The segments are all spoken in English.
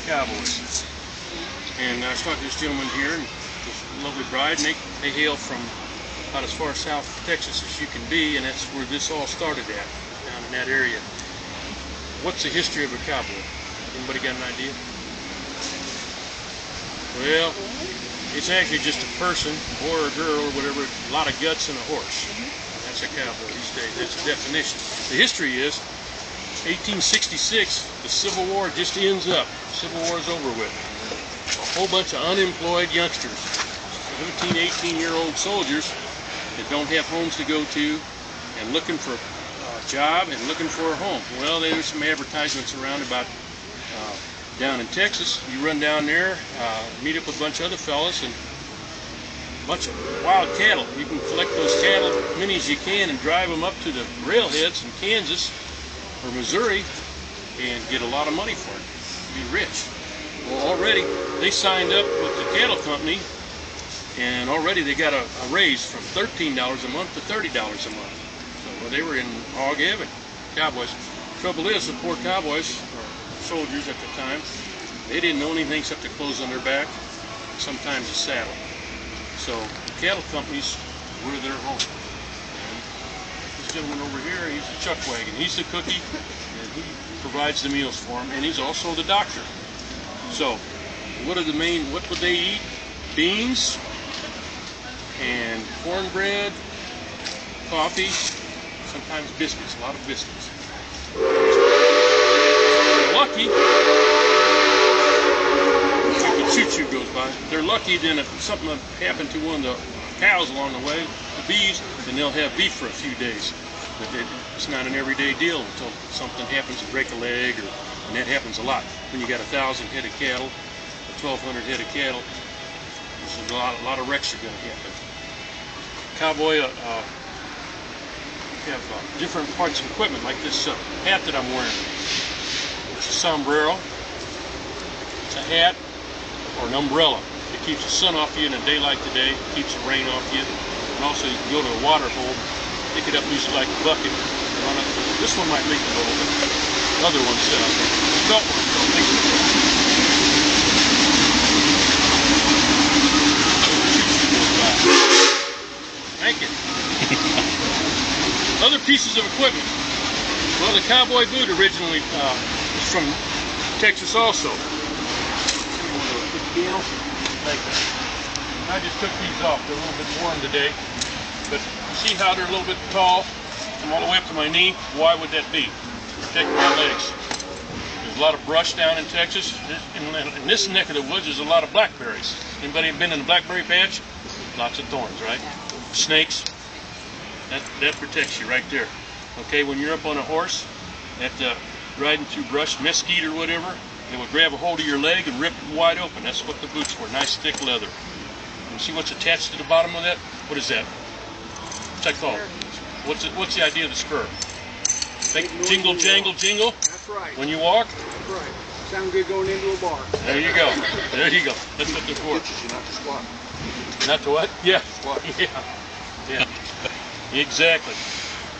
Cowboys. And I was talking to this gentleman here, and this lovely bride, and they hail from about as far south Texas as you can be, and that's where this all started at, down in that area. What's the history of a cowboy? Anybody got an idea? Well, it's actually just a person, boy or girl or whatever, a lot of guts and a horse. That's a cowboy these days. That's the definition. The history is 1866, the Civil War just ends up. The Civil War is over with. A whole bunch of unemployed youngsters, 17, 18-year-old soldiers that don't have homes to go to and looking for a job and looking for a home. Well, there's some advertisements around about down in Texas. You run down there, meet up with a bunch of other fellas, and a bunch of wild cattle. You can collect those cattle, as many as you can, and drive them up to the railheads in Kansas or Missouri and get a lot of money for it. Be rich. Well, already they signed up with the cattle company, and already they got a raise from $13 a month to $30 a month. So they were in hog heaven. Cowboys. Trouble is, the poor cowboys, or soldiers at the time, they didn't own anything except the clothes on their back, sometimes a saddle. So the cattle companies were their home. And this gentleman over here, he's the chuck wagon. He's the cookie, and he provides the meals for them, and he's also the doctor. So what would they eat? Beans and cornbread, coffee, sometimes biscuits, a lot of biscuits. Lucky, the choo-choo goes by. They're lucky, then if something happened to one of the cows along the way, the bees, then they'll have beef for a few days. But it's not an everyday deal until something happens to break a leg, and that happens a lot. When you got 1,000 head of cattle, 1,200 head of cattle, there's a lot of wrecks are going to happen. Cowboy have different parts of equipment, like this hat that I'm wearing. It's a sombrero, it's a hat, or an umbrella. It keeps the sun off you in a day like today, keeps the rain off you, and also you can go to a water hole, pick it up, use it like a bucket, run up. This one might leak a little bit. The other one's the belt one don't leak. Thank you. Other pieces of equipment. Well, the cowboy boot originally was from Texas also. I just took these off. They're a little bit worn today. But you see how they're a little bit tall? From all the way up to my knee. Why would that be? Protect my legs. There's a lot of brush down in Texas. In this neck of the woods, there's a lot of blackberries. Anybody been in the blackberry patch? Lots of thorns, right? Snakes. That protects you right there. Okay, when you're up on a horse, riding through brush, mesquite or whatever, it will grab a hold of your leg and rip it wide open. That's what the boot's for, nice thick leather. You see what's attached to the bottom of that? What is that? What's that called? What's the idea of the spur? Think jingle, jangle, jingle? That's right. When you walk? That's right. Sound good going into a bar. There you go. There you go. That's what they're for. Teaches you not to squat. Not to what? Yeah. Squat. Yeah. Exactly.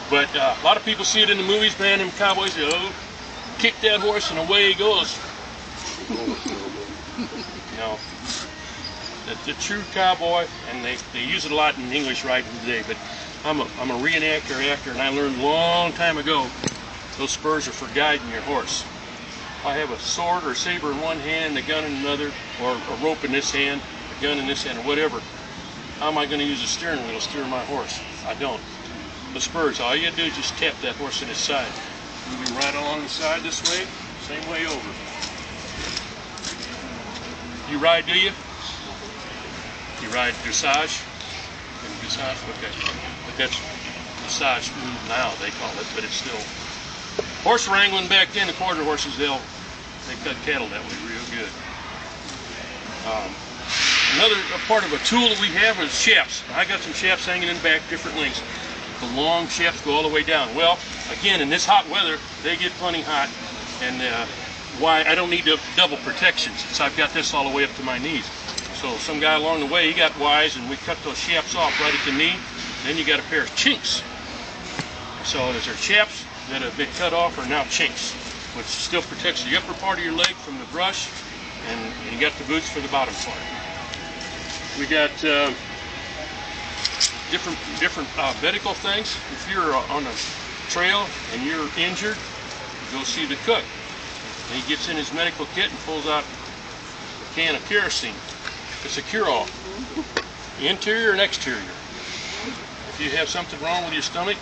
But a lot of people see it in the movies, man. Them cowboys, kick that horse and away he goes. No. The true cowboy, and they use it a lot in English writing today, but I'm a reenactor actor, and I learned a long time ago those spurs are for guiding your horse. If I have a sword or a saber in one hand, a gun in another, or a rope in this hand, a gun in this hand, or whatever, how am I going to use a steering wheel to steer my horse? I don't. The spurs, all you do is just tap that horse in his side. Moving right along the side this way, same way over. You ride, do you? You ride dressage? Dressage? Okay. But that's dressage now, they call it, but it's still. Horse wrangling back then, the quarter horses, they cut cattle that way real good. Another part of a tool that we have is shafts. I got some shafts hanging in the back, different lengths. The long shafts go all the way down. Well, again, in this hot weather, they get plenty hot, and why I don't need double protection since I've got this all the way up to my knees. So some guy along the way, he got wise, and we cut those shafts off right at the knee. Then you got a pair of chinks. So there's our shafts that have been cut off are now chinks, which still protects the upper part of your leg from the brush and you got the boots for the bottom part. We got different medical things. If you're on a trail and you're injured, you go see the cook. And he gets in his medical kit and pulls out a can of kerosene. It's a cure-all, interior and exterior. If you have something wrong with your stomach,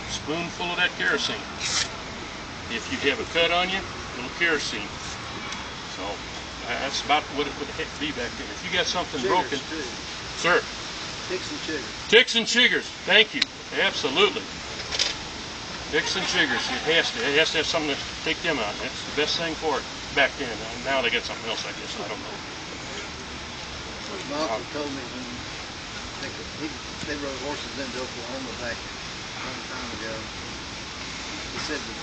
spoonful of that kerosene. If you have a cut on you, a little kerosene. So that's about what it would be back then. If you got something broken, sir. Ticks and chiggers. Ticks and chiggers. Thank you. Absolutely. Ticks and chiggers. It has to have something to take them out. That's the best thing for it back then. Now they got something else, I guess. I don't know. My uncle told me when they rode horses into Oklahoma back a long time ago. He said the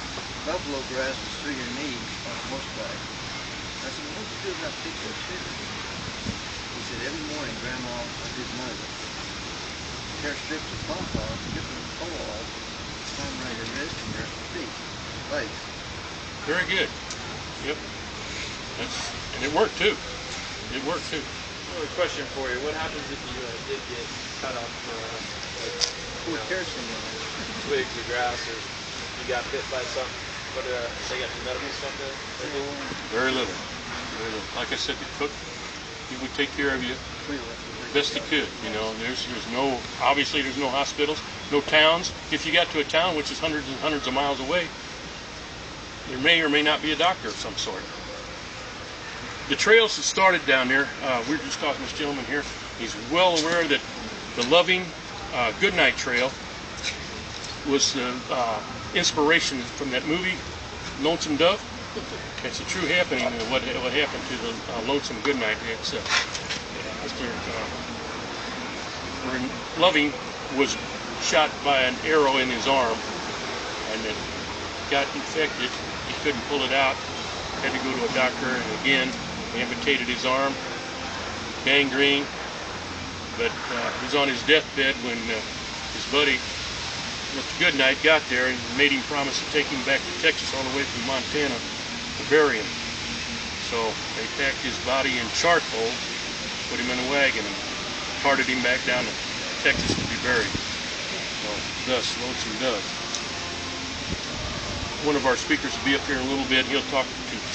buffalo grass was through your knees on a horseback. I said, well, what's good about ticks and chiggers? He said, every morning Grandma or his mother tear strips of pawpaw, strip them of coal off, climb around your wrist and your feet, legs. Very good. Yep. And it worked too. It worked too. Another question for you. What happens if you did get cut off Pour kerosene on it. twigs or grass, or you got bit by something? But they got some medical stuff there? Very little. Very little. Like I said, the cook, he would take care of you best he could. You know, there's no, obviously there's no hospitals, no towns. If you got to a town which is hundreds and hundreds of miles away, there may or may not be a doctor of some sort. The trails that started down there, we were just talking to this gentleman here. He's well aware that the Loving Goodnight Trail was the inspiration from that movie, Lonesome Dove. It's a true happening of what happened to the Lonesome Goodnight. It's Loving was shot by an arrow in his arm, and it got infected. He couldn't pull it out. Had to go to a doctor, and again amputated his arm, gangrene. But he was on his deathbed when his buddy, Mr. Goodnight, got there and made him promise to take him back to Texas all the way from Montana to bury him. So they packed his body in charcoal, put him in a wagon, and carted him back down to Texas to be buried. So thus, Lonesome Dove. One of our speakers will be up here in a little bit. He'll talk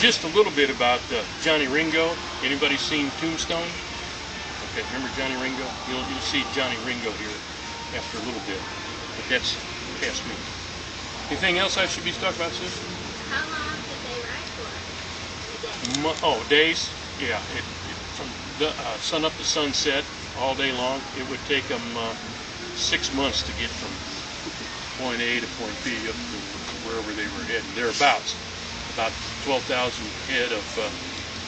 just a little bit about Johnny Ringo. Anybody seen Tombstone? Okay, remember Johnny Ringo? You'll see Johnny Ringo here after a little bit. But that's past me. Anything else I should be talking about, sis? How long did they ride for? Oh, days? Yeah, from the sun up to sunset, all day long. It would take them 6 months to get from point A to point B up to wherever they were heading. Thereabouts. About 12,000 head of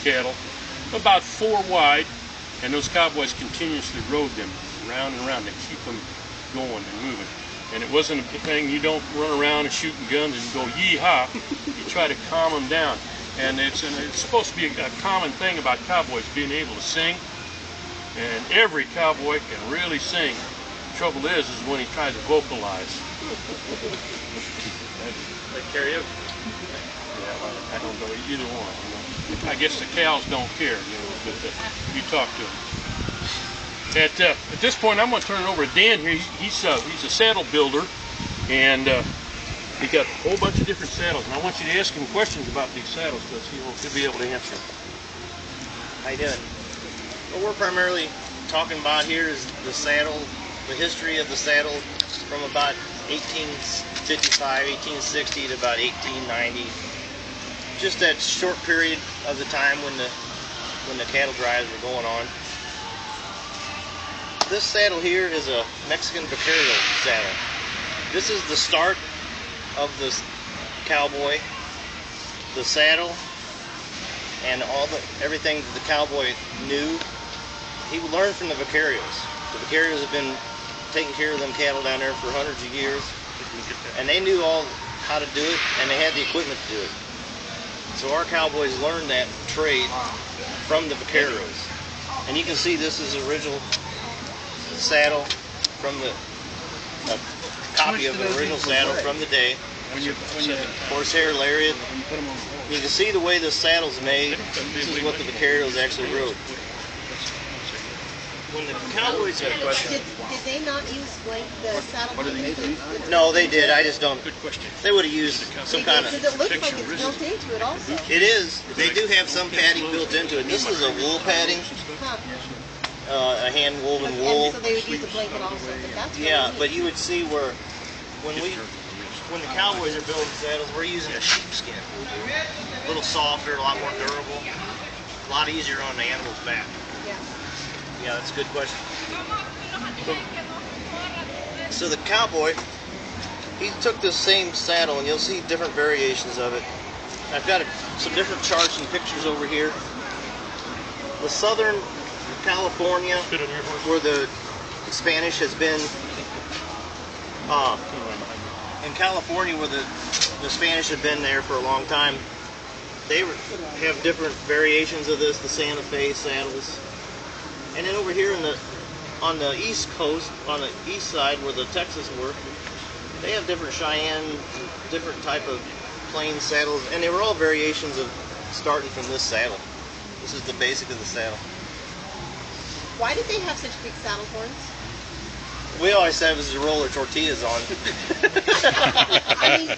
cattle, about 4 wide, and those cowboys continuously rode them round and round to keep them going and moving. And it wasn't a thing, you don't run around and shooting guns and go yee-haw. You try to calm them down. And it's supposed to be a common thing about cowboys being able to sing. And every cowboy can really sing. The trouble is when he tries to vocalize. Like karaoke? Yeah, well, I don't know either one. You know. I guess the cows don't care, you know, but you talk to them. At this point, I'm going to turn it over to Dan here. He's a saddle builder, and he got a whole bunch of different saddles. And I want you to ask him questions about these saddles because he'll be able to answer them. How you doing? What we're primarily talking about here is the saddle, the history of the saddle from about 1855, 1860 to about 1890. Just that short period of the time when the cattle drives were going on. This saddle here is a Mexican vaquero saddle. This is the start of the Cowboy. The saddle and everything that the cowboy knew, he learned from the vaqueros. The vaqueros have been taking care of them cattle down there for hundreds of years, and they knew all how to do it, and they had the equipment to do it. So our cowboys learned that trade from the vaqueros. And you can see this is the original saddle from a copy of the original saddle from the day. When you horsehair lariat. put them on the horse. You can see the way the saddle's made. This is what the vaqueros actually rode. When the Cowboys Did they not use the saddle? What do they do? No, they did. I just don't. Good question. They would have used some kind of. Because it looks like it's built into it also. It is. They do have some padding built into it. This is a wool padding, Huh. a hand woven wool. And so they would use a blanket also, but that's really Yeah, neat. but you would see where when the Cowboys are building saddles, we're using a sheepskin. A little softer, a lot more durable, a lot easier on the animal's back. Yeah. Yeah, that's a good question. So the Cowboy, he took this same saddle, and you'll see different variations of it. I've got some different charts and pictures over here. The southern California, where the Spanish has been, in California where the Spanish have been there for a long time, they have different variations of this, the Santa Fe saddles. And then over here on the east coast, on the east side where the Texas were, they have different Cheyenne, different type of plain saddles, and they were all variations of starting from this saddle. This is the basic of the saddle. Why did they have such big saddle horns? We always said it was to roll their tortillas on. I mean,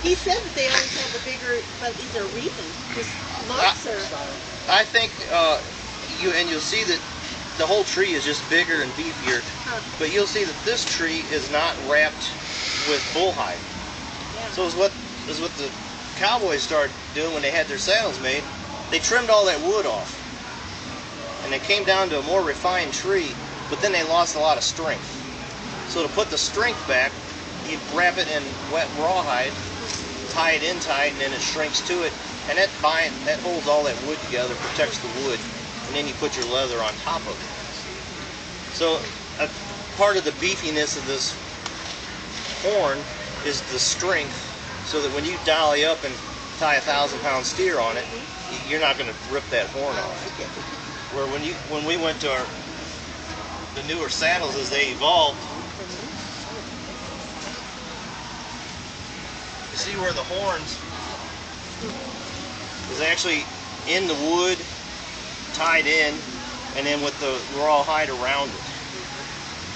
he said that they always have the bigger, but is there a reason? Just looks or? I think you'll see that the whole tree is just bigger and beefier, but you'll see that this tree is not wrapped with bull hide. Yeah. So is what the Cowboys started doing when they had their saddles made. They trimmed all that wood off, and they came down to a more refined tree, but then they lost a lot of strength. So to put the strength back, you wrap it in wet rawhide, tie it in tight, and then it shrinks to it, and that holds all that wood together, protects the wood, and then you put your leather on top of it. So a part of the beefiness of this horn is the strength, so that when you dolly up and tie a 1,000-pound steer on it, you're not going to rip that horn off. Where when we went to the newer saddles as they evolved, you see where the horns is actually in the wood, tied in, and then with the raw hide around it.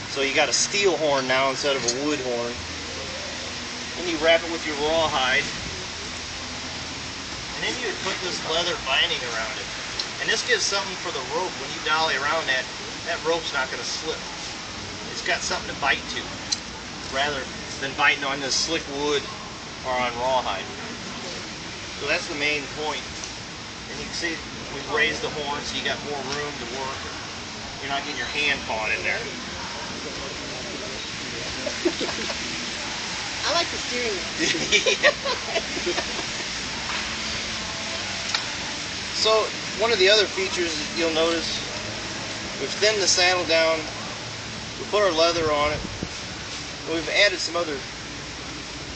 So you got a steel horn now instead of a wood horn. And you wrap it with your raw hide, and then you would put this leather binding around it. And this gives something for the rope. When you dolly around that rope's not going to slip. It's got something to bite to, rather than biting on this slick wood or on rawhide. So that's the main point. And you can see we've raised the horn so you got more room to work. You're not getting your hand caught in there. I like the steering wheel. So one of the other features that you'll notice, we've thinned the saddle down, we put our leather on it, and we've added some other,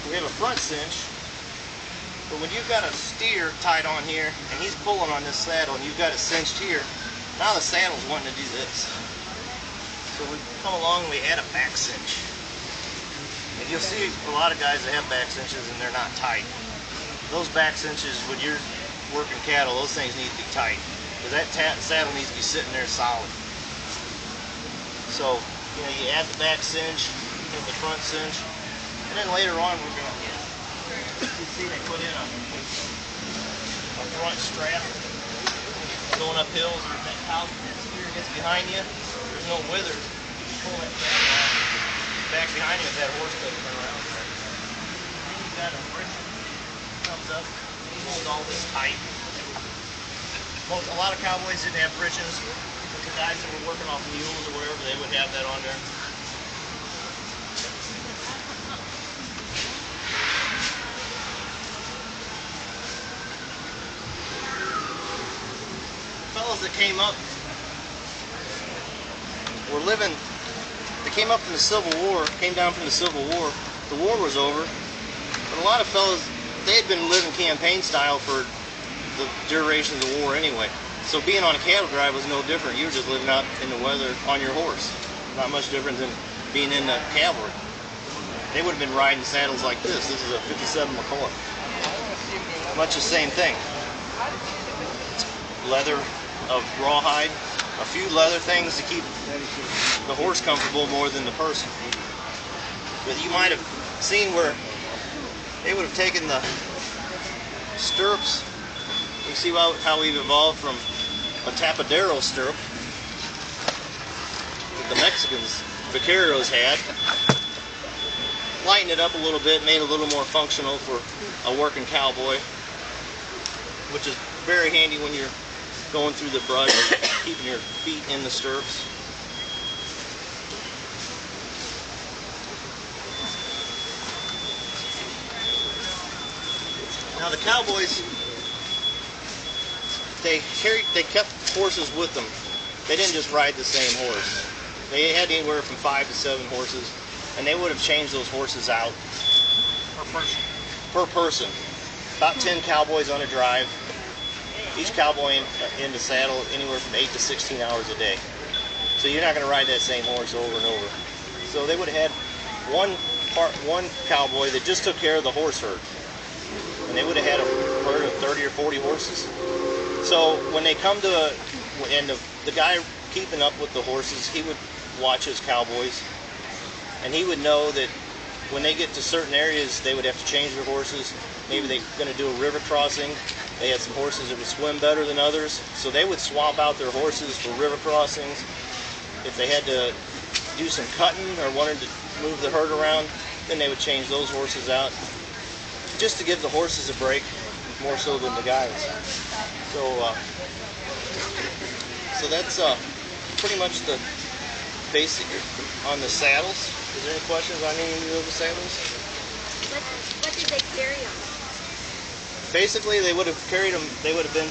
we have a front cinch, but when you've got a steer tied on here, and he's pulling on this saddle, and you've got it cinched here, now the saddle's wanting to do this. So we come along and we add a back cinch. And you'll see a lot of guys that have back cinches and they're not tight. Those back cinches, when you're working cattle, those things need to be tight, because that saddle needs to be sitting there solid. So, you add the back cinch, get the front cinch, and then later on we're going to, you see they put in a front strap going up hills, and if that cow steer gets behind you, there's no wither, you pull that strap off, back behind you if that horse doesn't turn around there. Then you've got a friction comes up, holds all this tight. A lot of Cowboys didn't have britches, but the guys that were working off mules or whatever, they would have that on there. Fellows that came up were living, they came up from the Civil War, came down from the Civil War. The war was over, but a lot of fellows, they had been living campaign style for the duration of the war anyway. So being on a cattle drive was no different. You were just living out in the weather on your horse. Not much different than being in the cavalry. they would have been riding saddles like this. This is a 57 McCoy. Much the same thing. Leather of rawhide. A few leather things to keep the horse comfortable more than the person. But you might have seen where they would have taken the stirrups. You see how we've evolved from a tapadero stirrup that the Mexicans, vaqueros, had. Lighten it up a little bit, made it a little more functional for a working cowboy, which is very handy when you're going through the brush, keeping your feet in the stirrups. Now the cowboys, they kept horses with them. They didn't just ride the same horse. They had anywhere from 5 to 7 horses, and they would have changed those horses out per person. About 10 cowboys on a drive. Each cowboy in the saddle anywhere from 8 to 16 hours a day. So you're not going to ride that same horse over and over. So they would have had one cowboy that just took care of the horse herd. And they would have had a herd of 30 or 40 horses. So when they come to the guy keeping up with the horses, he would watch his cowboys, and he would know that when they get to certain areas, they would have to change their horses. Maybe they're going to do a river crossing. They had some horses that would swim better than others, so they would swap out their horses for river crossings. If they had to do some cutting or wanted to move the herd around, then they would change those horses out, just to give the horses a break, more so than the guys. So that's pretty much the basic on the saddles. Is there any questions on any of the saddles? What did they carry on? Basically, they would have carried them. They would have been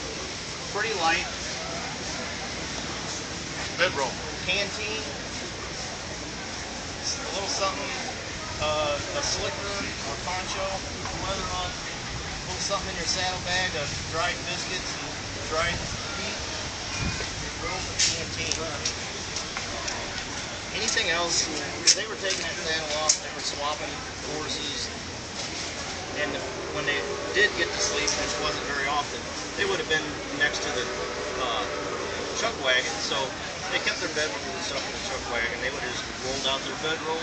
pretty light. Bedroll. Canteen, a little something, a slicker or poncho, leather on, a little something in your saddlebag, of dried biscuits and dried meat, rope and canteen. Anything else, they were taking that saddle off, they were swapping horses, and when they did get to sleep, which wasn't very often, they would have been next to the chuck wagon, so they kept their bedroll and stuff in the chuck wagon. They would have just rolled out their bedroll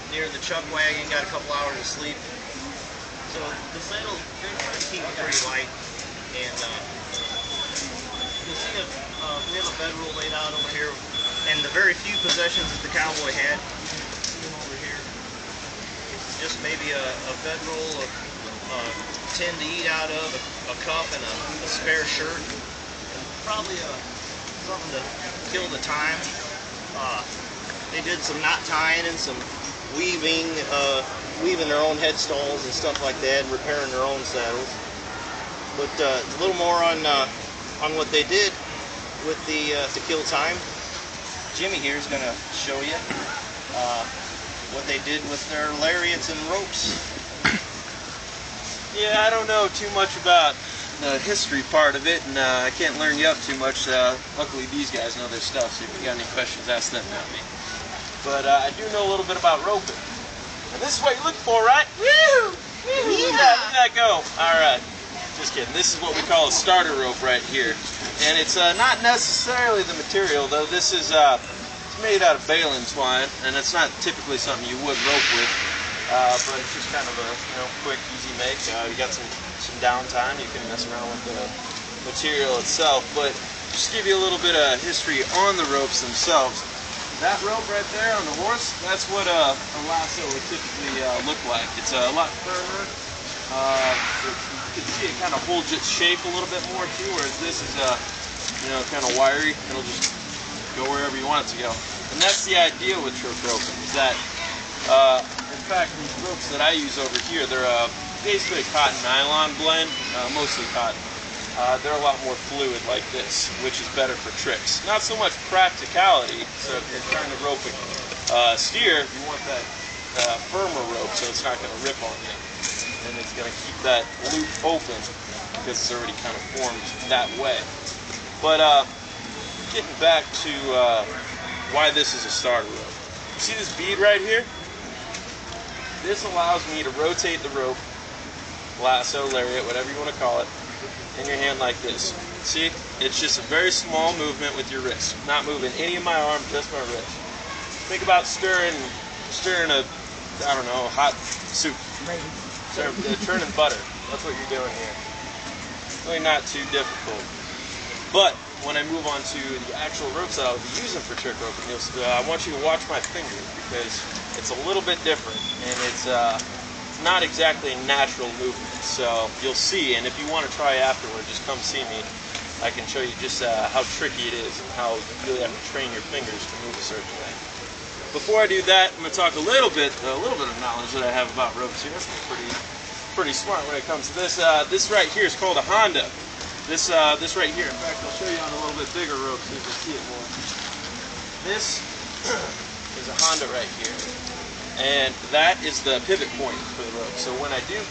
near the chuck wagon, got a couple hours of sleep. So the saddle, they try to keep it pretty light, and you'll see we have a bedroll laid out over here, and the very few possessions that the cowboy had, see them over here, it's just maybe a bedroll, a tin to eat out of, a cup, and a spare shirt, and probably something to kill the time. They did some knot tying and some weaving, weaving their own headstalls and stuff like that, and repairing their own saddles. But a little more on what they did with the to kill time. Jimmy here is going to show you what they did with their lariats and ropes. Yeah, I don't know too much about the history part of it, and I can't learn you up too much. Luckily, these guys know their stuff, so if you got any questions, ask them, not me. But I do know a little bit about roping. And this is what you look for, right? Woo! Woo! Yeah! Look at that go. All right. Just kidding. This is what we call a starter rope right here. And it's not necessarily the material, though. This is it's made out of baling twine, and it's not typically something you would rope with. But it's just kind of a quick, easy make. You got some downtime, you can mess around with the material itself. But just to give you a little bit of history on the ropes themselves. That rope right there on the horse, that's what a lasso would typically look like. It's a lot firmer. You can see it kind of holds its shape a little bit more too, whereas this is kind of wiry. It'll just go wherever you want it to go. And that's the idea with trick roping, is that in fact these ropes that I use over here, they're basically a cotton nylon blend, mostly cotton. They're a lot more fluid like this, which is better for tricks. Not so much practicality, so if you're trying to rope a steer, you want that firmer rope so it's not going to rip on you. And it's going to keep that loop open because it's already kind of formed that way. But getting back to why this is a starter rope. You see this bead right here? This allows me to rotate the rope, lasso, lariat, whatever you want to call it, in your hand like this. See? It's just a very small movement with your wrist. Not moving any of my arm, just my wrist. Think about stirring a, I don't know, hot soup. Churning butter. That's what you're doing here. Really not too difficult. But when I move on to the actual ropes that I'll be using for trick roping, I want you to watch my fingers because it's a little bit different and it's not exactly a natural movement. So you'll see, and if you want to try afterward, just come see me. I can show you just how tricky it is and how you really have to train your fingers to move a certain way. Before I do that, I'm going to talk a little bit of knowledge that I have about ropes here. I'm pretty smart when it comes to this. This right here is called a Honda. This right here. In fact, I'll show you on a little bit bigger rope so you can see it more. This is a Honda right here, and that is the pivot point for the rope. So when I do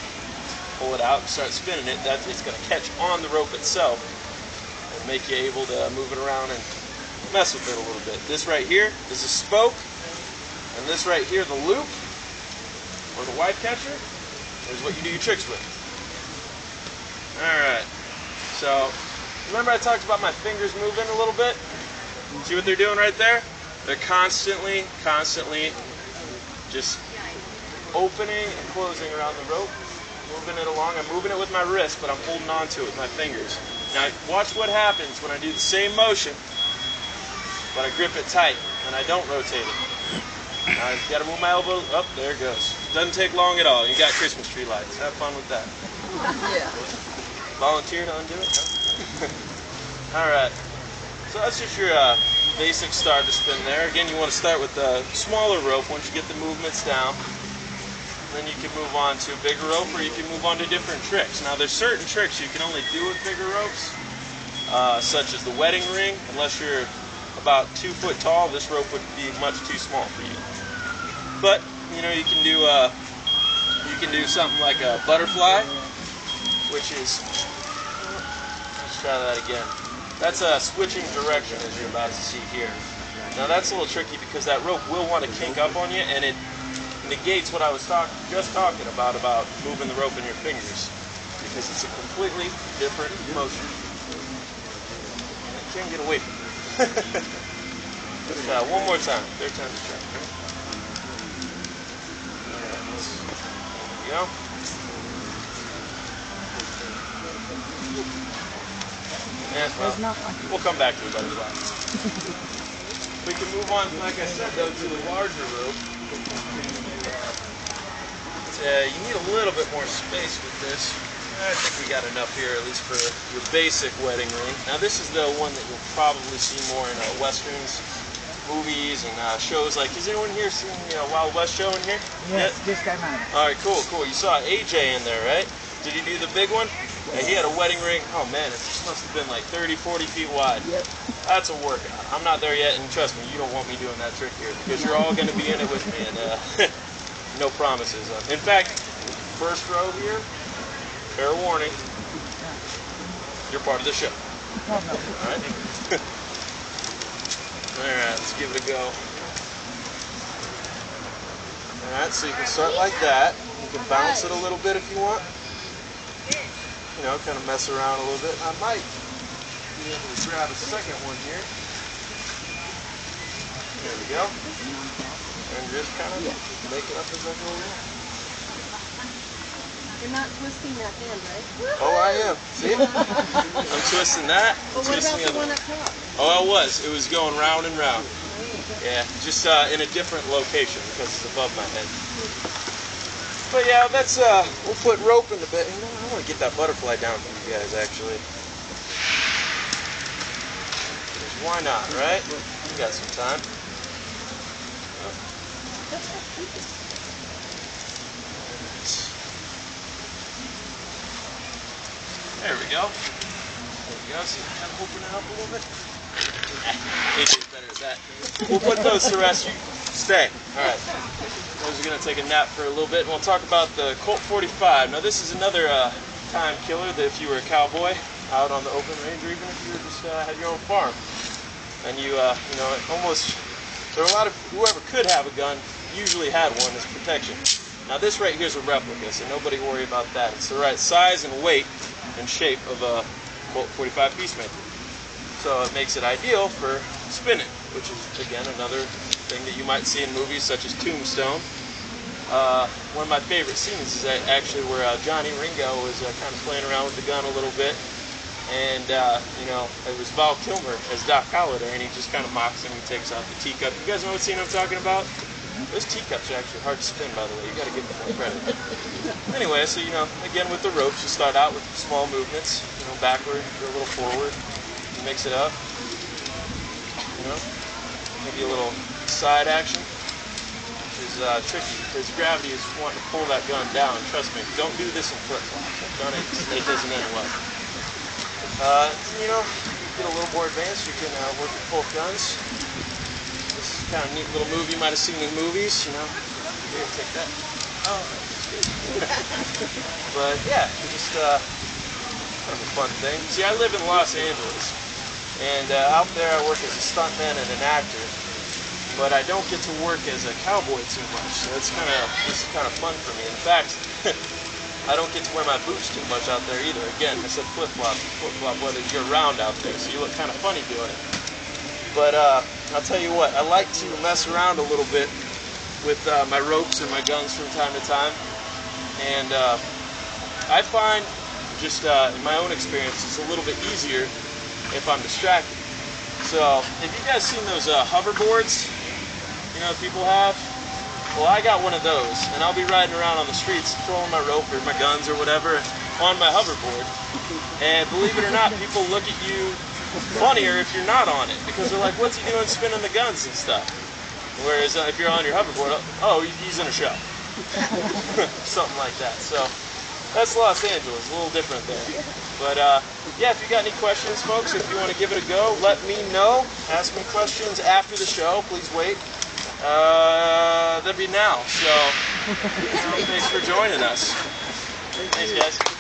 pull it out and start spinning it, it's going to catch on the rope itself and make you able to move it around and mess with it a little bit. This right here is a spoke, and this right here, the loop or the wipe catcher, is what you do your tricks with. Alright, so remember I talked about my fingers moving a little bit? See what they're doing right there? They're constantly just opening and closing around the rope, moving it along. I'm moving it with my wrist, but I'm holding on to it with my fingers. Now watch what happens when I do the same motion, but I grip it tight and I don't rotate it. Now I've got to move my elbow up. There it goes. Doesn't take long at all. You got Christmas tree lights. Have fun with that. Yeah. Volunteer to undo it? All right. So that's just your basic starter spin there. Again, you want to start with the smaller rope once you get the movements down. Then you can move on to a bigger rope, or you can move on to different tricks. Now, there's certain tricks you can only do with bigger ropes, such as the wedding ring. Unless you're about 2 foot tall, this rope would be much too small for you. But you know, you can do something like a butterfly, which is, let's try that again. That's a switching direction, as you're about to see here. Now that's a little tricky because that rope will want to kink up on you, and it negates what I was just talking about moving the rope in your fingers, because it's a completely different motion. You can't get away from it. One more time. Third time's a charm. There you go. Yeah, well, we'll come back to it later. We can move on, like I said, though, to the larger rope. You need a little bit more space with this. I think we got enough here, at least for your basic wedding ring. Now, this is the one that you'll probably see more in westerns, movies, and shows. Like, has anyone here seen Wild West show in here? Yes, just got mine. All right, cool. You saw AJ in there, right? Did he do the big one? Yeah, he had a wedding ring. Oh man, it must have been like 30, 40 feet wide. Yep. That's a workout. I'm not there yet, and trust me, you don't want me doing that trick here because you're all going to be in it with me, and no promises. In fact, first row here, fair warning, you're part of the show. Oh, no. All right. All right, let's give it a go. All right, so you can start like that. You can bounce it a little bit if you want. You know, kind of mess around a little bit. I might be able to grab a second one here. There we go. And just kind of make it up as I go along. You're not twisting that hand, right? Oh, I am. See? I'm twisting that. But what about the one up top? Oh, I was. It was going round and round. Yeah, just in a different location because it's above my head. But yeah, that's we'll put rope in the bed. You know, I want to get that butterfly down for you guys actually. Because why not, right? We got some time. There we go. There we go. See, kind of open it up a little bit. AJ's better at that. We'll put those to rest. You stay. All right. Those are going to take a nap for a little bit, and we'll talk about the Colt 45. Now, this is another time killer that if you were a cowboy out on the open range, or even if you were just had your own farm, and you almost there are a lot of whoever could have a gun usually had one as protection. Now this right here is a replica, so nobody worry about that. It's the right size and weight and shape of a Colt 45 Peacemaker. So it makes it ideal for spinning, which is, again, another thing that you might see in movies such as Tombstone. One of my favorite scenes is actually where Johnny Ringo was kind of playing around with the gun a little bit. And, you know, it was Val Kilmer as Doc Holliday, and he just kind of mocks him and takes out the teacup. You guys know what scene I'm talking about? Those teacups are actually hard to spin, by the way. You got to give them more credit. Anyway, so, you know, again, with the ropes, you start out with small movements, you know, backward, go a little forward. Mix it up, you know, maybe a little side action, which is tricky because gravity is wanting to pull that gun down. Trust me, don't do this in flip-flops. I've done it, it doesn't end well. You know, get a little more advanced, you can work with both guns. This is kind of a neat little move you might have seen in movies, you know. Here, take that. Oh, that's good. But yeah, just kind of a fun thing. See, I live in Los Angeles. And out there I work as a stuntman and an actor, but I don't get to work as a cowboy too much. So this is kind of fun for me. In fact, I don't get to wear my boots too much out there either. Again, I said flip-flop, whether you're around out there, so you look kind of funny doing it. But I'll tell you what, I like to mess around a little bit with my ropes and my guns from time to time. And I find, just in my own experience, it's a little bit easier if I'm distracted. So, have you guys seen those hoverboards, you know, people have? Well, I got one of those, and I'll be riding around on the streets, throwing my rope or my guns or whatever on my hoverboard. And believe it or not, people look at you funnier if you're not on it, because they're like, what's he doing spinning the guns and stuff? Whereas if you're on your hoverboard, oh, he's in a show. Something like that. So, that's Los Angeles, a little different there. But yeah, if you got any questions, folks, if you want to give it a go, let me know. Ask me questions after the show. Please wait. That'd be now. So, thanks for joining us. Thanks, guys.